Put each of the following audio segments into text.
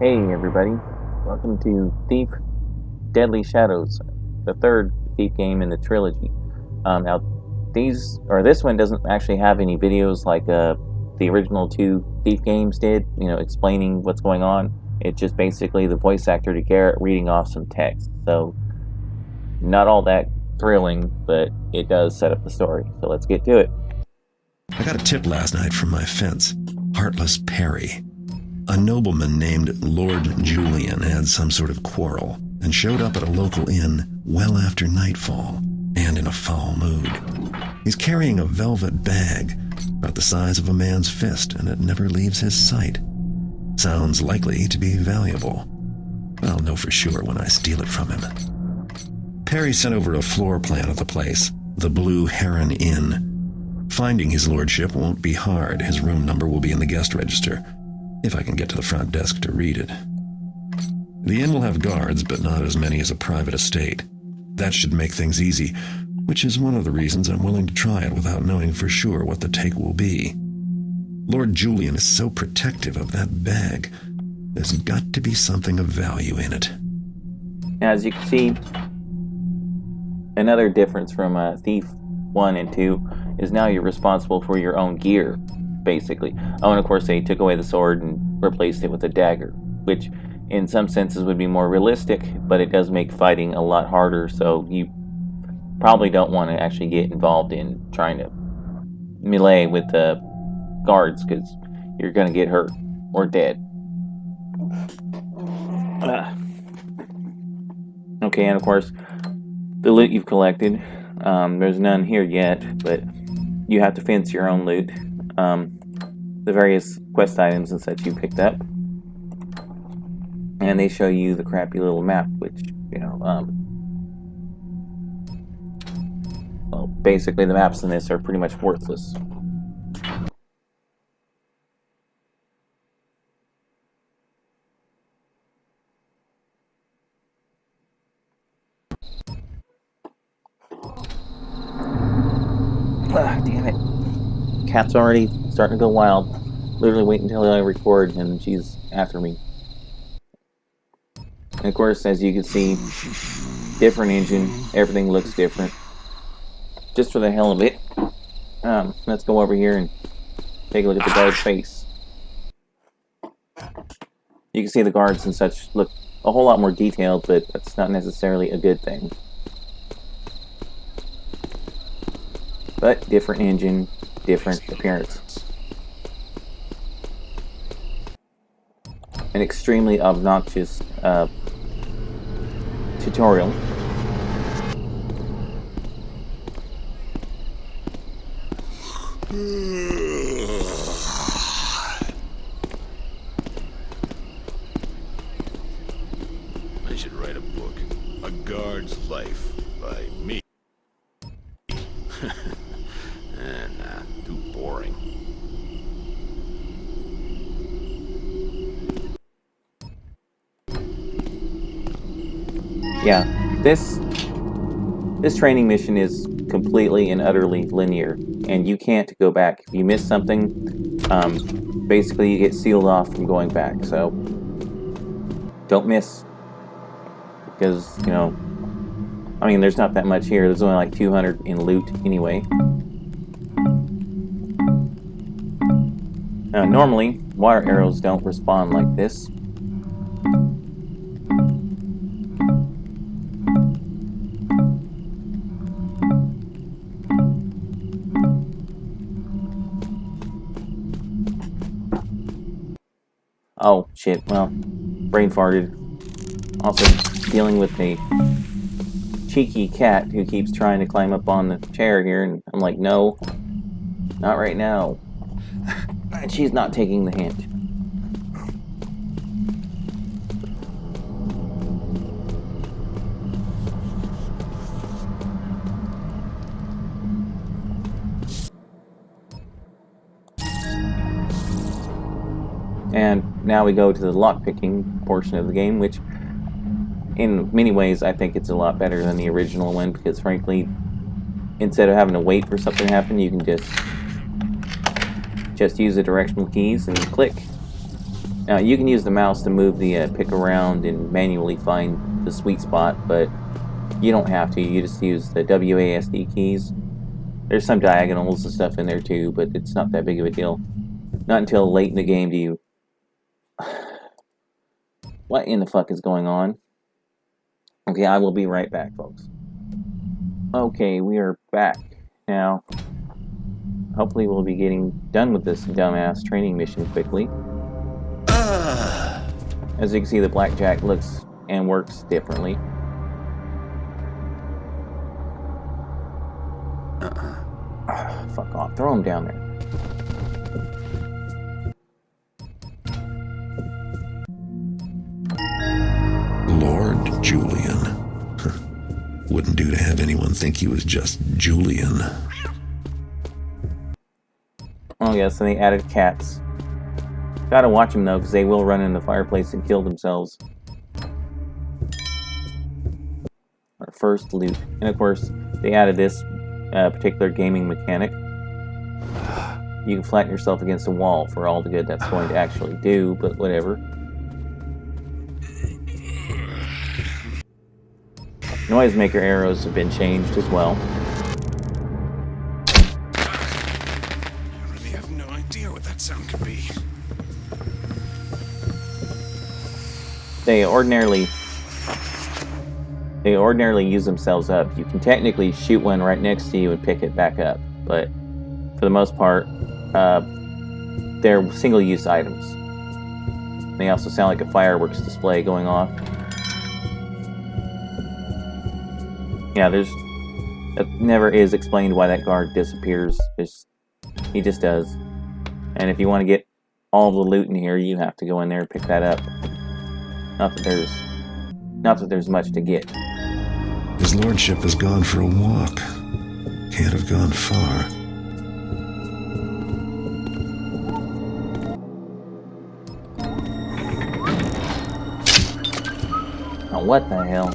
Hey everybody, welcome to Thief Deadly Shadows, the third Thief game in the trilogy. Now, this one doesn't actually have any videos like the original two Thief games did, explaining what's going on. It's just basically the voice actor to Garrett reading off some text. So, not all that thrilling, but it does set up the story. So let's get to it. I got a tip last night from my fence. Heartless Perry. A nobleman named Lord Julian had some sort of quarrel and showed up at a local inn well after nightfall and in a foul mood. He's carrying a velvet bag about the size of a man's fist, and it never leaves his sight. Sounds likely to be valuable. I'll know for sure when I steal it from him. Perry sent over a floor plan of the place, the Blue Heron Inn. Finding his lordship won't be hard. His room number will be in the guest register, if I can get to the front desk to read it. The inn will have guards, but not as many as a private estate. That should make things easy, which is one of the reasons I'm willing to try it without knowing for sure what the take will be. Lord Julian is so protective of that bag. There's got to be something of value in it. As you can see, another difference from Thief 1 and 2 is now you're responsible for your own gear, basically. Oh, and of course they took away the sword and replaced it with a dagger, which in some senses would be more realistic, but it does make fighting a lot harder, so you probably don't want to actually get involved in trying to melee with the guards, because you're going to get hurt or dead. Okay, and of course, the loot you've collected, there's none here yet, but you have to fence your own loot. The various quest items and such you picked up, and they show you the crappy little map, which, well, basically the maps in this are pretty much worthless. Damn it. Cat's already starting to go wild. Literally wait until I record and she's after me. And of course, as you can see, different engine, everything looks different. Just for the hell of it, let's go over here and take a look at the guard's face. You can see the guards and such look a whole lot more detailed, but that's not necessarily a good thing. But different engine, different appearance. An extremely obnoxious tutorial. I should write a book, A Guard's Life, by me. Too boring. Yeah, this training mission is completely and utterly linear, and you can't go back. If you miss something, basically you get sealed off from going back, so don't miss, because, there's not that much here. There's only like 200 in loot anyway. Normally, water arrows don't respawn like this. Oh, shit, well, brain farted. Also, dealing with a cheeky cat who keeps trying to climb up on the chair here, and I'm like, no, not right now. And she's not taking the hint. And now we go to the lockpicking portion of the game, which in many ways I think it's a lot better than the original one, because frankly, instead of having to wait for something to happen, you can just use the directional keys and click. Now, you can use the mouse to move the pick around and manually find the sweet spot, but you don't have to. You just use the WASD keys. There's some diagonals and stuff in there too, but it's not that big of a deal. Not until late in the game do you... What in the fuck is going on? Okay, I will be right back, folks. Okay, we are back. Now, hopefully we'll be getting done with this dumbass training mission quickly. As you can see, the blackjack looks and works differently. Fuck off. Throw him down there. Lord Julian. Wouldn't do to have anyone think he was just Julian. Oh yes, and they added cats. Gotta watch them though, because they will run in the fireplace and kill themselves. Our first loot. And of course, they added this particular gaming mechanic. You can flatten yourself against a wall for all the good that's going to actually do, but whatever. Noisemaker arrows have been changed as well. I really have no idea what that sound could be. They ordinarily use themselves up. You can technically shoot one right next to you and pick it back up, but for the most part, they're single-use items. They also sound like a fireworks display going off. Yeah, it never is explained why that guard disappears. He just does. And if you want to get all the loot in here, you have to go in there and pick that up. Not that there's much to get. His lordship has gone for a walk. Can't have gone far. Oh, what the hell?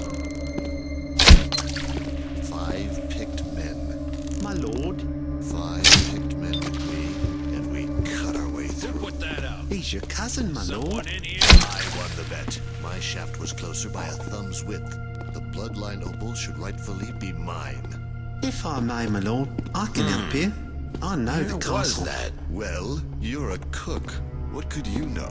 5 picked men. My lord, 5 picked men with me, and we cut our way Who through. put that out? he's your cousin, my Someone lord. in here? I won the bet. My shaft was closer by a thumb's width. The bloodline opal should rightfully be mine. If I may, my lord, I can help you. I know the Where was castle. that? Well, you're a cook. What could you know?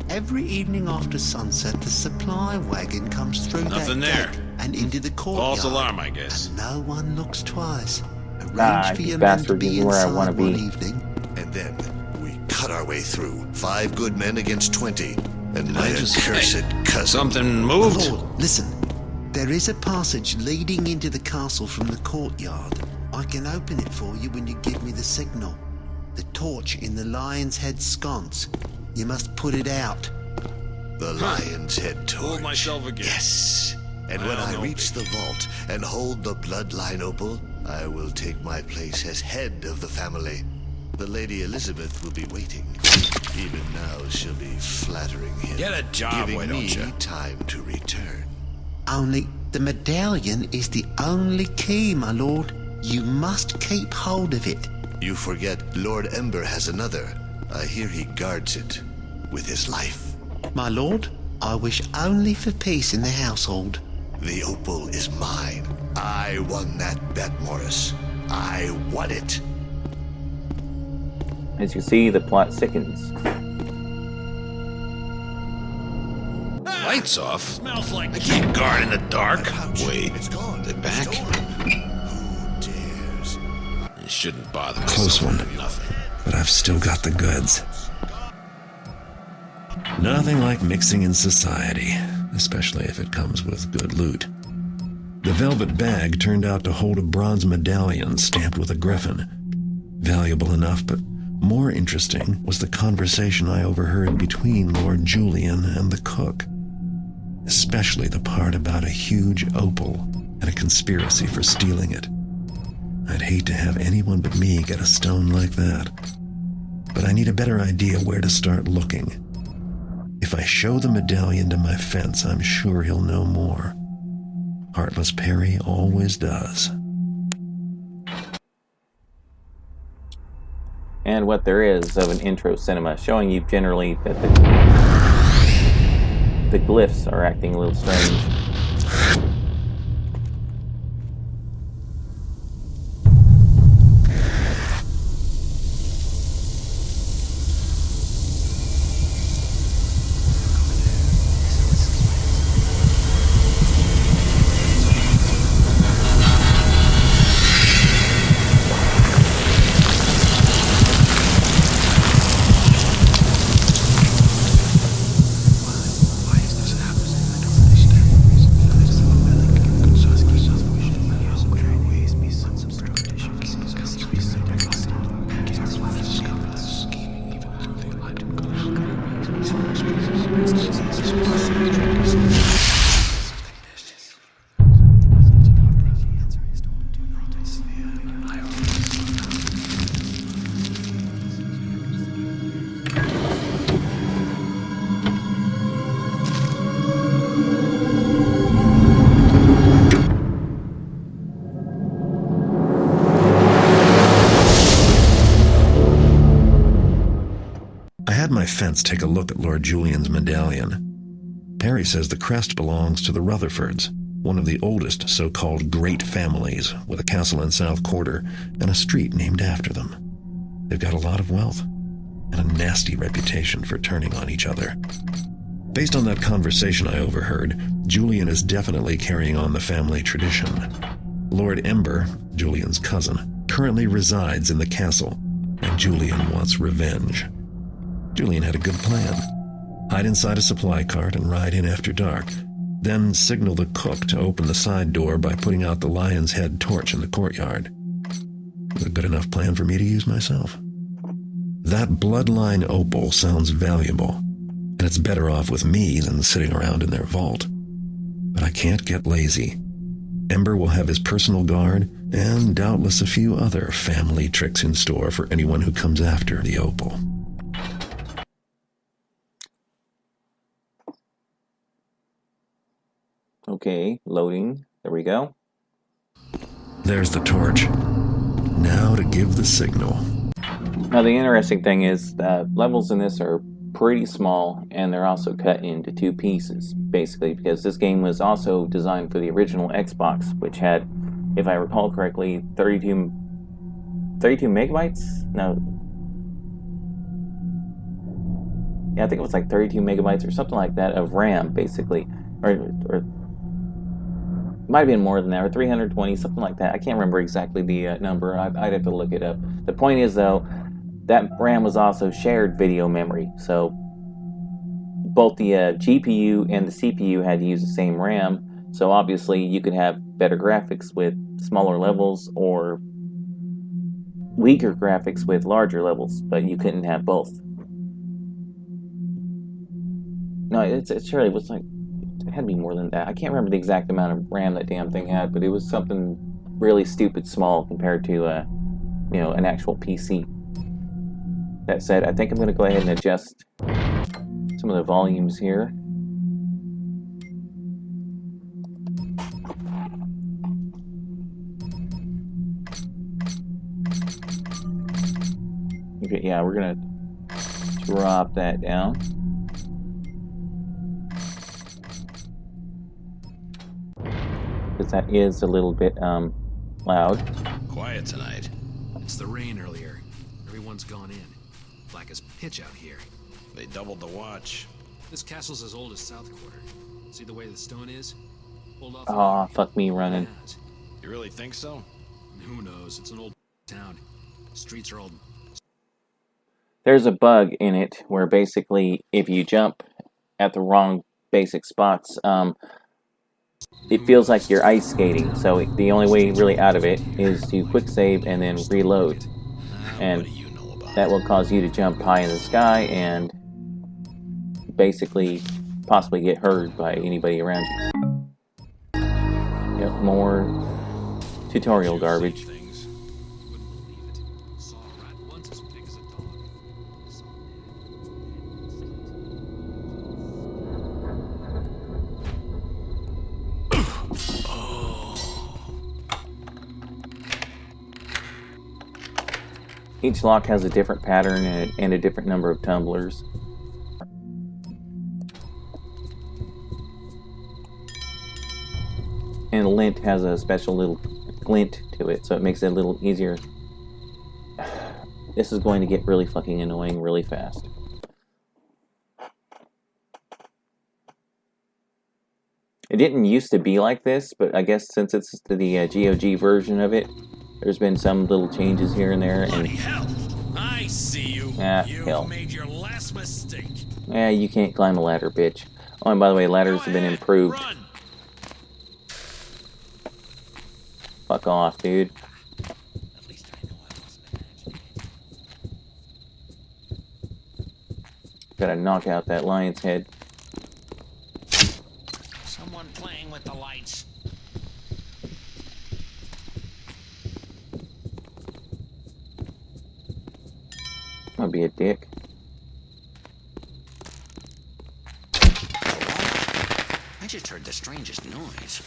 Every evening after sunset, the supply wagon comes through Nothing that there. gate and into the courtyard. False alarm, I guess. And no one looks twice. Arrange for you your men to bastard, be this is where I wanna inside one be. evening. And then we cut our way through. 5 good men against 20. And my I just- accursed cousin. Something My moved? lord, listen. There is a passage leading into the castle from the courtyard. I can open it for you when you give me the signal. The torch in the lion's head sconce. You must put it out. The lion's head torch. Hold myself again. Yes. And when Well, I no reach the biggie. vault and hold the bloodline opal, I will take my place as head of the family. The Lady Elizabeth will be waiting. Even now, she'll be flattering him. Get a job, giving why me don't you? time to return. Only the medallion is the only key, my lord. You must keep hold of it. You forget Lord Ember has another. I hear he guards it with his life. My lord, I wish only for peace in the household. The opal is mine. I won that bet, Morris. I won it. As you see, the plot sickens. Lights off? Smells like I can't guard in the dark. Wait, It's gone. they're back? Stolen. Who dares? It shouldn't bother me. Close one. Nothing. But I've still got the goods. Nothing like mixing in society, especially if it comes with good loot. The velvet bag turned out to hold a bronze medallion stamped with a griffin. Valuable enough, but more interesting was the conversation I overheard between Lord Julian and the cook. Especially the part about a huge opal and a conspiracy for stealing it. I'd hate to have anyone but me get a stone like that. But I need a better idea where to start looking. If I show the medallion to my fence, I'm sure he'll know more. Heartless Perry always does. And what there is of an intro cinema, showing you generally that the the glyphs are acting a little strange. I had my fence take a look at Lord Julian's medallion. Perry says the crest belongs to the Rutherfords, one of the oldest so-called great families, with a castle in South Quarter and a street named after them. They've got a lot of wealth and a nasty reputation for turning on each other. Based on that conversation I overheard, Julian is definitely carrying on the family tradition. Lord Ember, Julian's cousin, currently resides in the castle, and Julian wants revenge. Julian had a good plan. Hide inside a supply cart and ride in after dark, then signal the cook to open the side door by putting out the lion's head torch in the courtyard. It was a good enough plan for me to use myself. That bloodline opal sounds valuable, and it's better off with me than sitting around in their vault. But I can't get lazy. Ember will have his personal guard, and doubtless a few other family tricks in store for anyone who comes after the opal. Okay, loading. There we go. There's the torch. Now to give the signal. Now the interesting thing is that levels in this are pretty small, and they're also cut into two pieces, basically, because this game was also designed for the original Xbox, which had, if I recall correctly, 32 megabytes? No. Yeah, I think it was like 32 megabytes or something like that of RAM, basically. Or might have been more than that, or 320, something like that. I can't remember exactly the number. I'd have to look it up. The point is, though, that RAM was also shared video memory. So both the GPU and the CPU had to use the same RAM. So obviously you could have better graphics with smaller levels or weaker graphics with larger levels, but you couldn't have both. No, it surely was like, it had to be more than that. I can't remember the exact amount of RAM that damn thing had, but it was something really stupid small compared to an actual PC. That said, I think I'm going to go ahead and adjust some of the volumes here. Okay, yeah, we're going to drop that down. Because that is a little bit loud. Quiet tonight. It's the rain earlier. Everyone's gone in. Black as pitch out here. They doubled the watch. This castle's as old as South Quarter. See the way the stone is? Pulled off. Aw, fuck me running. You really think so? Who knows? It's an old town. Streets are old. There's a bug in it where basically if you jump at the wrong basic spots, it feels like you're ice skating. So the only way really out of it is to quick save and then reload. And that will cause you to jump high in the sky and basically possibly get hurt by anybody around you. Yep, more tutorial garbage. Each lock has a different pattern and a different number of tumblers. And lint has a special little glint to it, so it makes it a little easier. This is going to get really fucking annoying really fast. It didn't used to be like this, but I guess since it's the GOG version of it, there's been some little changes here and there. Bloody And hell! I see you. You've hell. made your last mistake. Yeah, you can't climb a ladder, bitch. Oh, and by the way, ladders have been improved. Run. Fuck off, dude. At least I know I wasn't imagining it. Gotta knock out that lion's head. Someone playing with the lights. I'll be a dick. I just heard the strangest noise.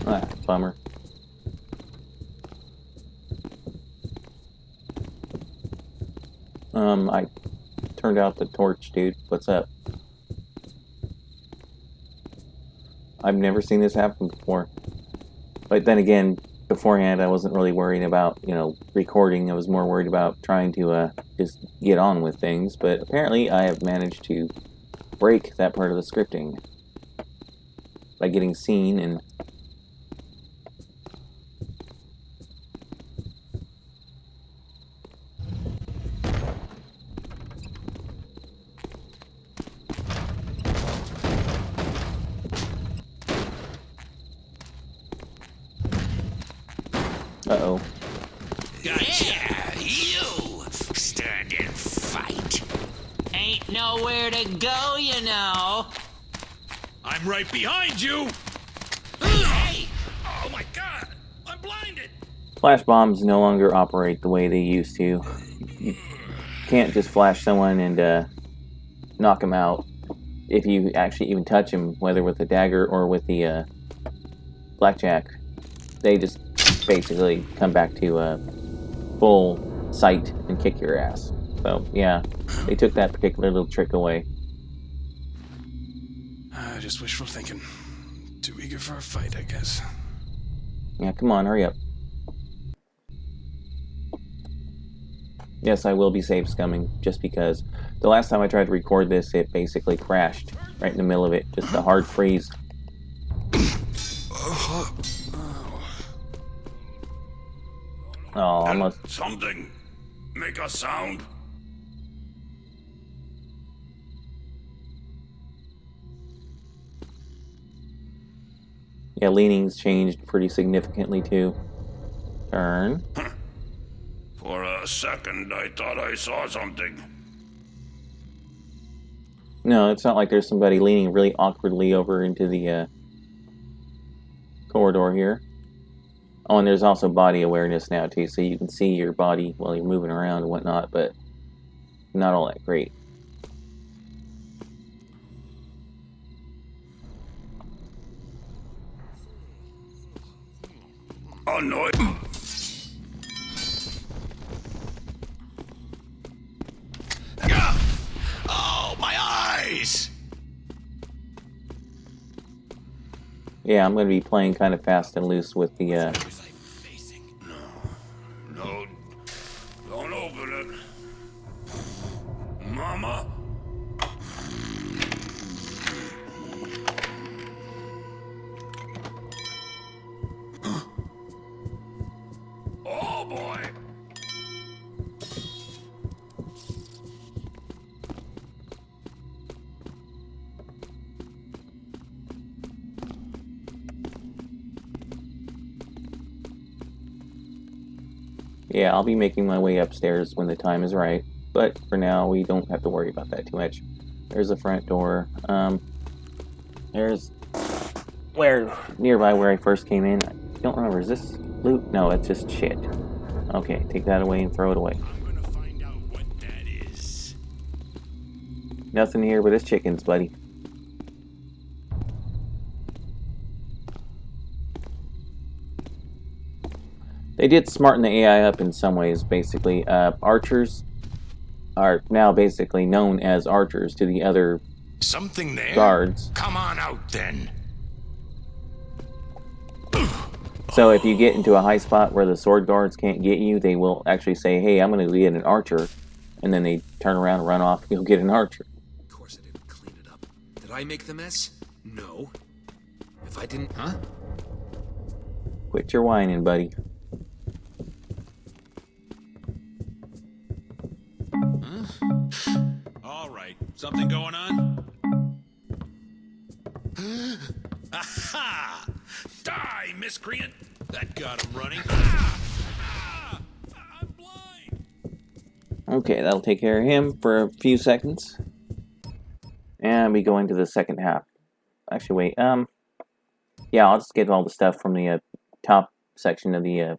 Ah, bummer. I turned out the torch, dude. What's up? I've never seen this happen before. But then again, beforehand, I wasn't really worried about, recording. I was more worried about trying to just get on with things. But apparently, I have managed to break that part of the scripting by getting seen and uh-oh. Yeah, you! Stand and fight. Ain't nowhere to go, you know. I'm right behind you. Hey! Oh my god! I'm blinded. Flash bombs no longer operate the way they used to. You can't just flash someone and knock them out if you actually even touch them, whether with a dagger or with the blackjack. They just basically come back to full sight and kick your ass. So yeah, they took that particular little trick away. Just wishful thinking. Too eager for a fight, I guess. Yeah, come on, hurry up. Yes, I will be save scumming, just because the last time I tried to record this, it basically crashed right in the middle of it. Just a hard freeze. Oh, almost. Something. Make a sound. Yeah, leaning's changed pretty significantly too. Turn. For a second, I thought I saw something. No, it's not like there's somebody leaning really awkwardly over into the corridor here. Oh, and there's also body awareness now too, so you can see your body while you're moving around and whatnot, but not all that great. Annoyed. Oh, my eyes! Yeah, I'm going to be playing kind of fast and loose with the No, don't open it. Mama. Oh boy. Yeah, I'll be making my way upstairs when the time is right, but for now we don't have to worry about that too much. There's the front door. There's nearby where I first came in. I don't remember, is this loot? No, it's just shit. Okay, take that away and throw it away. I'm gonna find out what that is. Nothing here but his chickens, buddy. They did smarten the AI up in some ways, basically. Archers are now basically known as archers to the other Something there? guards. Come on out then. So if you get into a high spot where the sword guards can't get you, they will actually say, hey, I'm going to get an archer. And then they turn around and run off and go get an archer. Of course I didn't clean it up. Did I make the mess? No. If I didn't, huh? Quit your whining, buddy. All right. Something going on? Aha! Die, miscreant! That got him running. I'm blind! Okay, that'll take care of him for a few seconds. And we go into the second half. Actually, wait, yeah, I'll just get all the stuff from the top section of the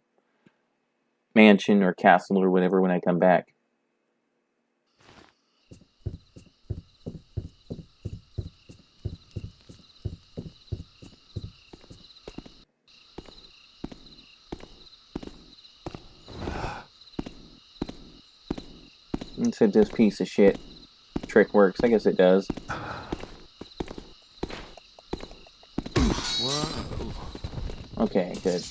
mansion or castle or whatever when I come back. And said this piece of shit trick works. I guess it does. Whoa. Okay, good.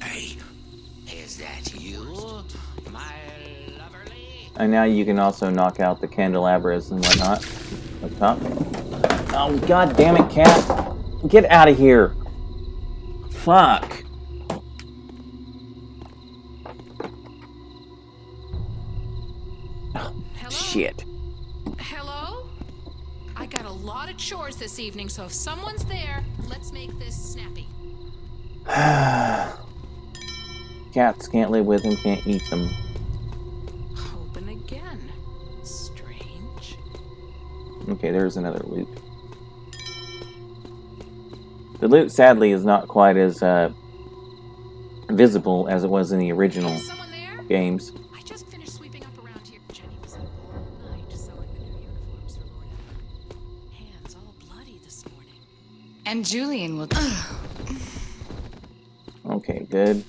Hey, Is that you, my loverly? And now you can also knock out the candelabras and whatnot up top. Oh, god damn it, cat! Get out of here! Fuck! Oh, Hello? shit. Hello? I got a lot of chores this evening, so if someone's there, let's make this snappy. Cats can't live with them, can't eat them. Open again. Strange. Okay, there's another loot. The loot, sadly, is not quite as visible as it was in the original Is someone there? games. I just finished sweeping up around here. Jenny was up all night sewing the new uniforms for Lord Emperor. Hands all bloody this morning. And Julian will. Okay, good.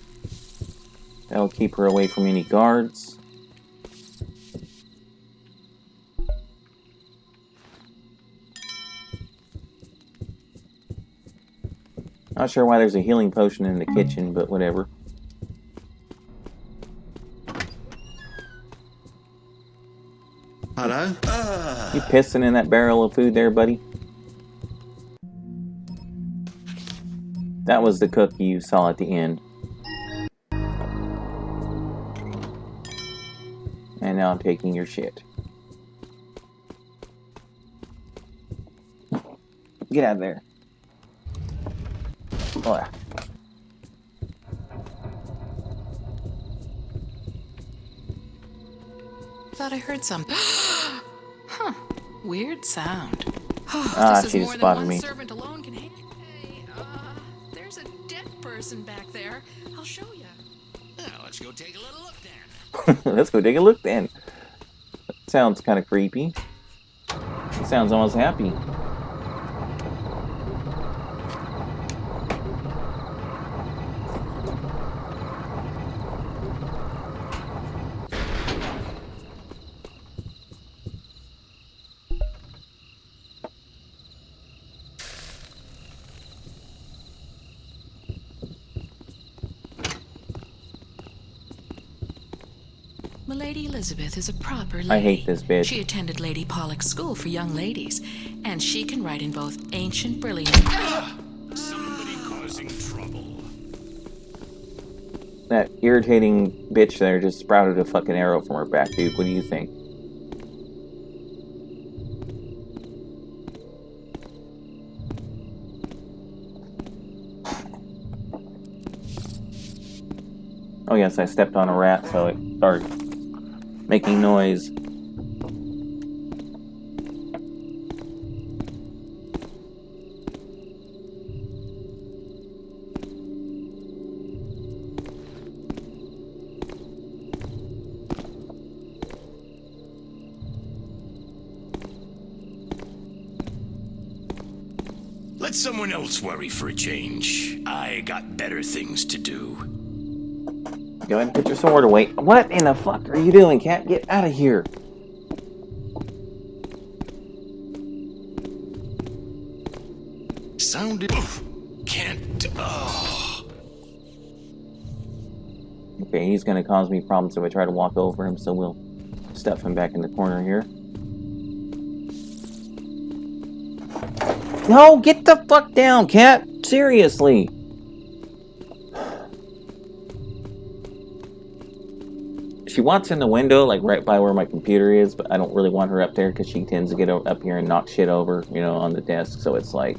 That'll keep her away from any guards. Not sure why there's a healing potion in the kitchen, but whatever. Hello? You pissing in that barrel of food there, buddy? That was the cookie you saw at the end. And now I'm taking your shit. Get out of there. Ugh. Thought I heard some. Huh. Weird sound. Ah, This she is just more than spotted one me. servant alone can handle. Hey, there's a dead person back there. I'll show you. Well, let's go take a little look then. Let's go take a look then. Sounds kind of creepy. Sounds almost happy. Milady Elizabeth is a proper lady. I hate this bitch. She attended Lady Pollock's school for young ladies, and she can write in both ancient brilliant. somebody causing trouble. That irritating bitch there just sprouted a fucking arrow from her back, dude. What do you think? Oh yes, I stepped on a rat, so it started making noise. Let someone else worry for a change. I got better things to do. Go ahead and put your sword away. What in the fuck are you doing, cat? Get out of here. Sounded... Can't... Oh. Okay, he's gonna cause me problems if I try to walk over him, so we'll stuff him back in the corner here. No, get the fuck down, cat! Seriously! She wants in the window, like right by where my computer is, but I don't really want her up there because she tends to get up here and knock shit over, you know, on the desk. So it's like,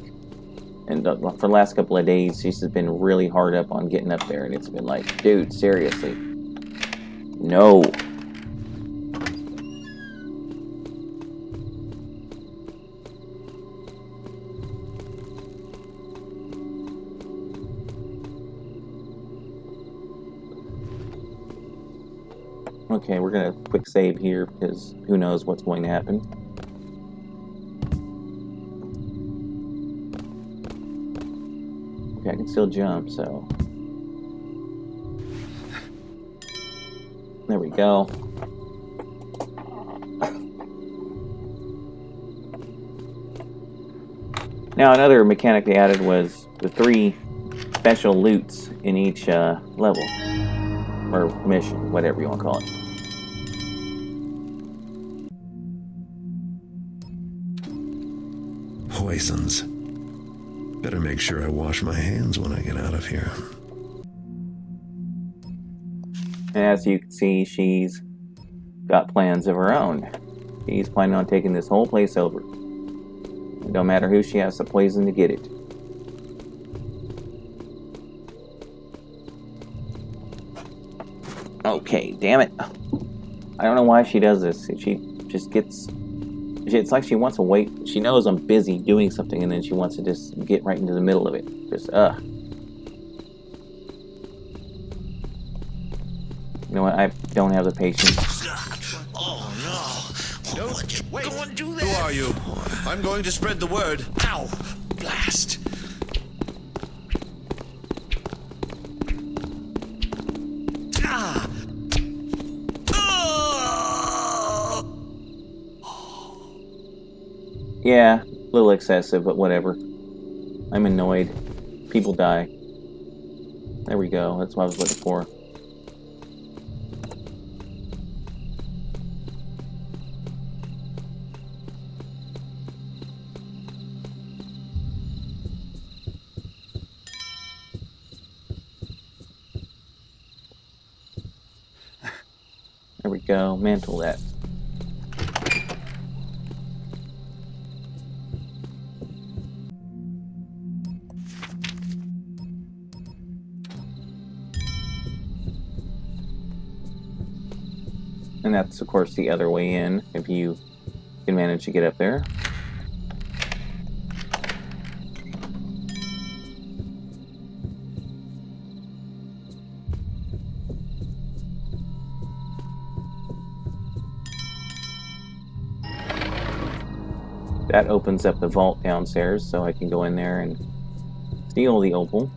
and for the last couple of days, she's just been really hard up on getting up there, and it's been like, dude, seriously. No. Okay, we're gonna quick save here because who knows what's going to happen. Okay, I can still jump, so there we go. Now another mechanic they added was the 3 special loots in each level. Or mission, whatever you want to call it. Poisons. Better make sure I wash my hands when I get out of here. And as you can see, she's got plans of her own. She's planning on taking this whole place over. And no matter who she has to poison to get it. Okay, damn it. I don't know why she does this. She just gets... It's like she wants to wait. She knows I'm busy doing something, and then she wants to just get right into the middle of it. Just, You know what? I don't have the patience. Oh, no. Wait, Don't do that. who are you? I'm going to spread the word. Ow! Blast! Ah! Yeah, a little excessive, but whatever. I'm annoyed. People die. There we go. That's what I was looking for. There we go. Mantle that. And that's, of course, the other way in, if you can manage to get up there. That opens up the vault downstairs, so I can go in there and steal the opal.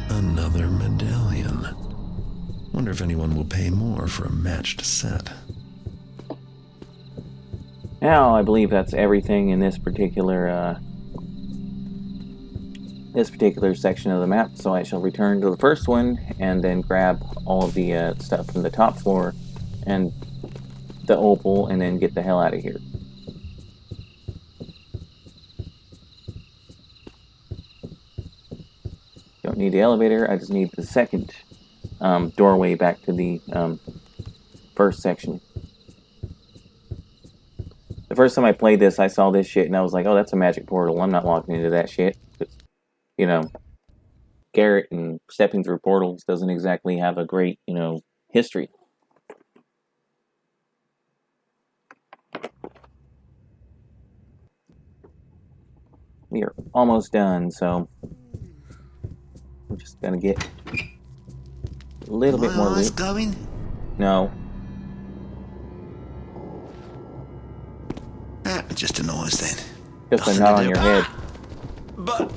Another medallion. Wonder if anyone will pay more for a matched set. Now, I believe that's everything in this particular section of the map, so I shall return to the first one and then grab all of the stuff from the top floor and the opal and then get the hell out of here. Don't need the elevator, I just need the second doorway back to the first section. The first time I played this, I saw this shit and I was like, oh, that's a magic portal. I'm not walking into that shit. You know, Garrett and stepping through portals doesn't exactly have a great, you know, history. We are almost done, so I'm just gonna get a little bit more loot. Going? No. Ah, just a noise then. Just a Nothing knot to on do. your head. But,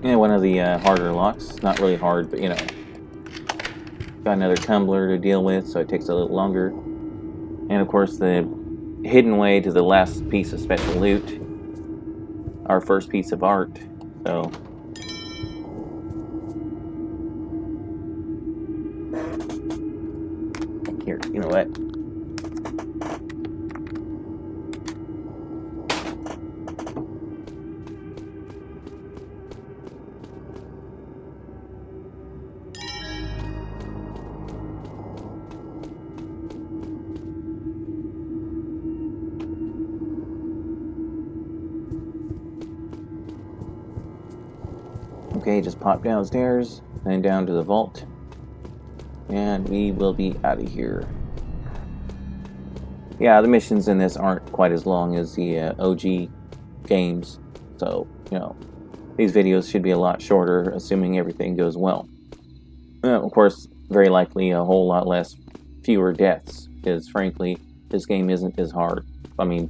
Yeah, one of the harder locks. Not really hard, but you know. Got another tumbler to deal with, so it takes a little longer. And of course, the hidden way to the last piece of special loot. Our first piece of art. So. Here, you know what? Okay, just pop downstairs, then down to the vault, and we will be out of here. Yeah, the missions in this aren't quite as long as the OG games, so, you know, these videos should be a lot shorter, assuming everything goes well. Of course, very likely a whole lot fewer deaths, because frankly, this game isn't as hard. I mean,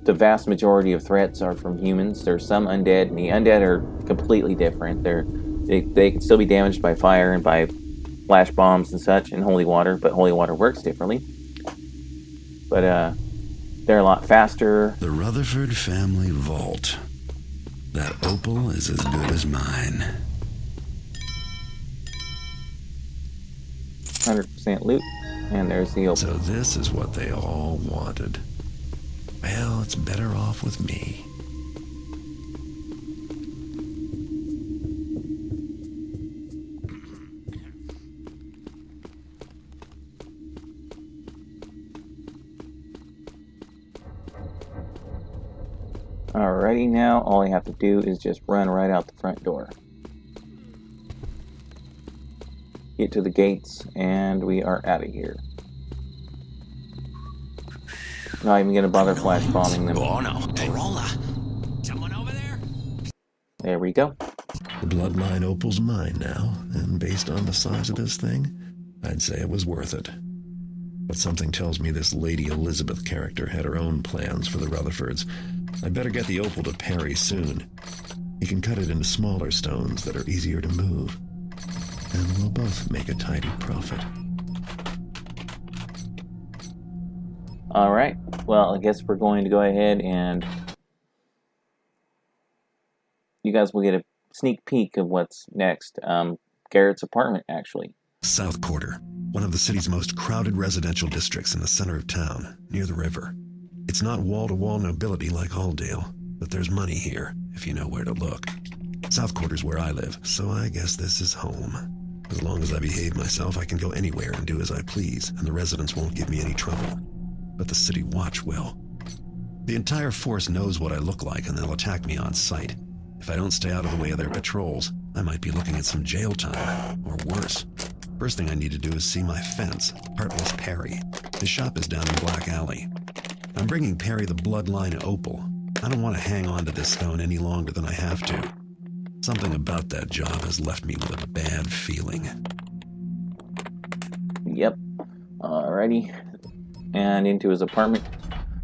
the vast majority of threats are from humans. There's some undead, and the undead are completely different. They can still be damaged by fire and by flash bombs and such, and holy water, but holy water works differently. But they're a lot faster. The Rutherford family vault. That opal is as good as mine. 100% loot, and there's the opal. So this is what they all wanted. Well, it's better off with me. Alrighty, now all I have to do is just run right out the front door. Get to the gates, and we are out of here. Not even gonna bother flash bombing them. Oh no, Parola. Someone over there? There we go. The bloodline opal's mine now, and based on the size of this thing, I'd say it was worth it. But something tells me this Lady Elizabeth character had her own plans for the Rutherfords. I'd better get the opal to Perry soon. He can cut it into smaller stones that are easier to move. And we'll both make a tidy profit. Alright, well, I guess we're going to go ahead and you guys will get a sneak peek of what's next. Garrett's apartment, actually. South Quarter, one of the city's most crowded residential districts in the center of town, near the river. It's not wall-to-wall nobility like Alldale, but there's money here, if you know where to look. South Quarter's where I live, so I guess this is home. As long as I behave myself, I can go anywhere and do as I please, and the residents won't give me any trouble. But the City Watch will. The entire force knows what I look like, and they'll attack me on sight. If I don't stay out of the way of their patrols, I might be looking at some jail time, or worse. First thing I need to do is see my fence, Heartless Perry. His shop is down in Black Alley. I'm bringing Perry the bloodline opal. I don't want to hang on to this stone any longer than I have to. Something about that job has left me with a bad feeling. Yep. Alrighty. And into his apartment.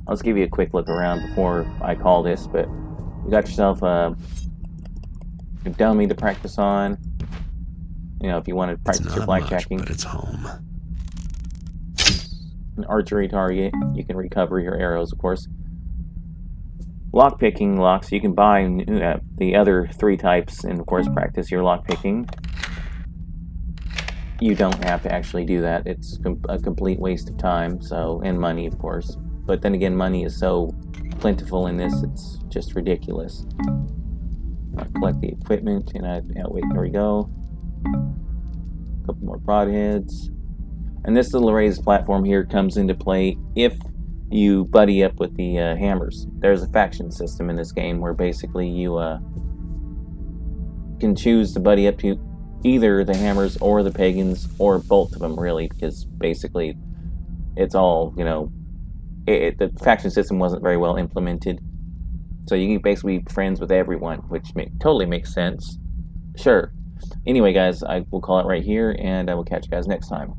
I'll just give you a quick look around before I call this, but you got yourself a dummy to practice on. You know, if you want to practice your blackjacking. But it's home. An archery target. You can recover your arrows, of course. Lockpicking locks. You can buy the other 3 types and, of course, practice your lockpicking. You don't have to actually do that. It's a complete waste of time, and money, of course. But then again, money is so plentiful in this, it's just ridiculous. I'll collect the equipment, and wait, there we go. A couple more broadheads. And this little raised platform here comes into play if you buddy up with the hammers. There's a faction system in this game where basically you can choose to buddy up to either the hammers or the pagans, or both of them, really, because basically it's all, you know, the faction system wasn't very well implemented. So you can basically be friends with everyone, which totally makes sense. Sure. Anyway, guys, I will call it right here, and I will catch you guys next time.